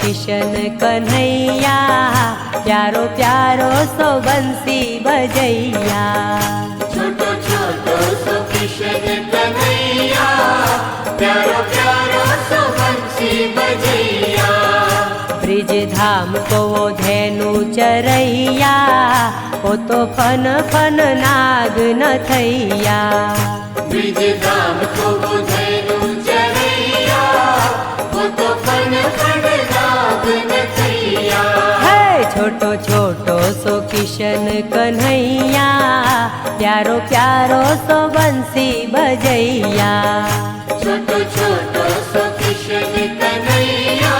किशन कन्हैया, प्यारो प्यारो सो बंसी बजैया। छोटो छोटो सो किशन कन्हैया, प्यारो प्यारो सो बंसी बजैया। ब्रिज धाम को वो धेनु चरैया, वो तो फन फन नाग नथैया। ब्रिज धाम को वो धेनु चरैया, वो तो फन फन नाग नथैया। है छोटो छोटो सो किशन कन्हैया, प्यारो प्यारो सो बंसी बजैया। छोटो छोटो सो किशन कन्हैया,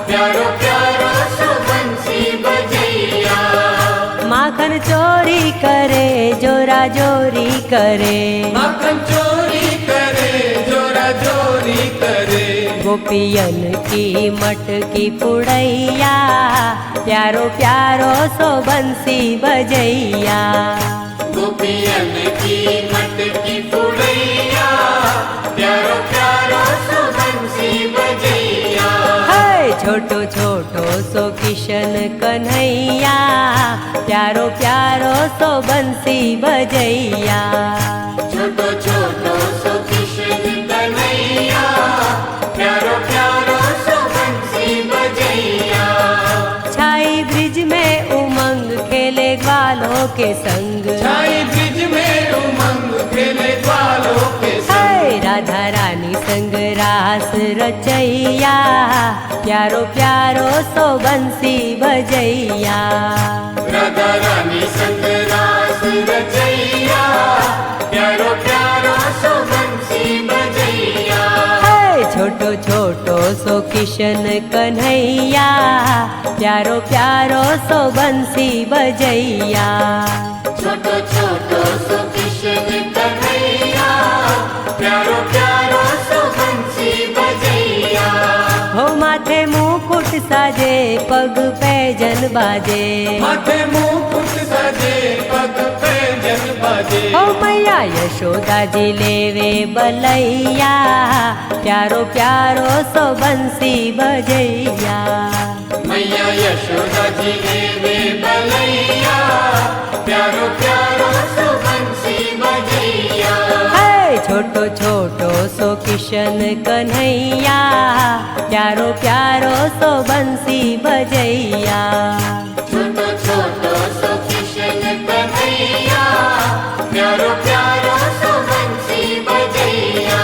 प्यारो प्यारो सो बंसी बजैया। माखन चोरी करे जोरा जोरी करे, माखन चोरी करे जोरा जोरी करे। गोपियन की मटकी पुड़ैया, प्यारो प्यारो सो बंसी बजैया। गोपियन की मटकी पुड़ैया, प्यारो प्यारो सो बंसी बजैया। है छोटो छोटो सो किशन कन्हैया, प्यारो प्यारो सो बंसी बजैया। छोटो छोटो सो किशन कन्हैया, प्यारो प्यारो सो बंसी बजैया। छाई ब्रिज में उमंग खेले ग्वालों के संग, छाई ब्रिज में उमंग खेले ग्वालों के संग। है राधा रानी संग रास रचैया, प्यारो प्यारो सो बंसी बजैया। राधा रानी संग रास रचैया, प्यारो प्यारो सो बंसी बजैया। है छोटो छोटो सो किशन कन्हैया, प्यारो प्यारो सो बंसी बजैया। छोटो छोटो सो किशन कन्हैया, प्यारो प्यारो सो बंसी बजैया। हो माथे मुकुट साजे पग पैजन बाजे, माथे मुकुट सजे पग पैजन बाजे। हो मैया यशोदा जी लेवे बलैया, प्यारो प्यारो सो बंसी बजैया। मैया यशोदा जी लेवे बलैया, प्यारो प्यारो सो बंसी बजैया। है छोटो छोटो सो किशन कन्हैया, प्यारो प्यारो सो बंसी बजैया। छोटो छोटो सो किशन कन्हैया, प्यारो प्यारो सो बंसी बजैया।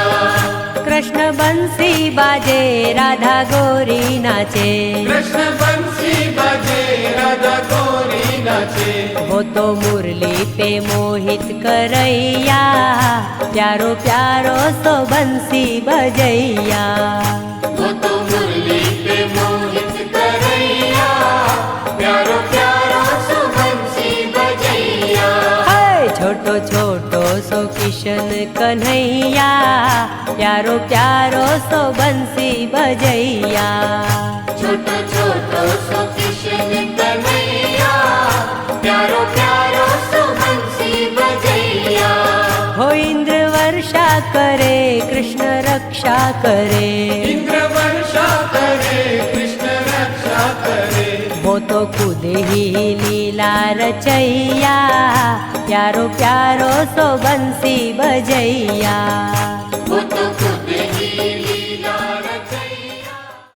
कृष्ण बंसी बाजे राधा गोरी नाचे, कृष्ण बंसी बजे राधा गोरी नाचे। वो तो मुरली पे मोहित करैया, प्यारो प्यारो सो बंसी बजैया। वो तो मुरली पे मोहित करैया, प्यारो प्यारो सो बंसी बजैया। है छोटो छोटो सो किशन कन्हैया, प्यारो प्यारो सो बंसी बजैया। छोटो छोटो सो किशन कन्हैया, प्यारो प्यारो सो बंसी बजैया। हो इंद्र वर्षा करे कृष्ण रक्षा करे, इंद्र वर्षा करे कृष्ण रक्षा करे। वो तो खुद ही लीला रचैया, प्यारो प्यारो सो बंसी बजैया। वो तो खुद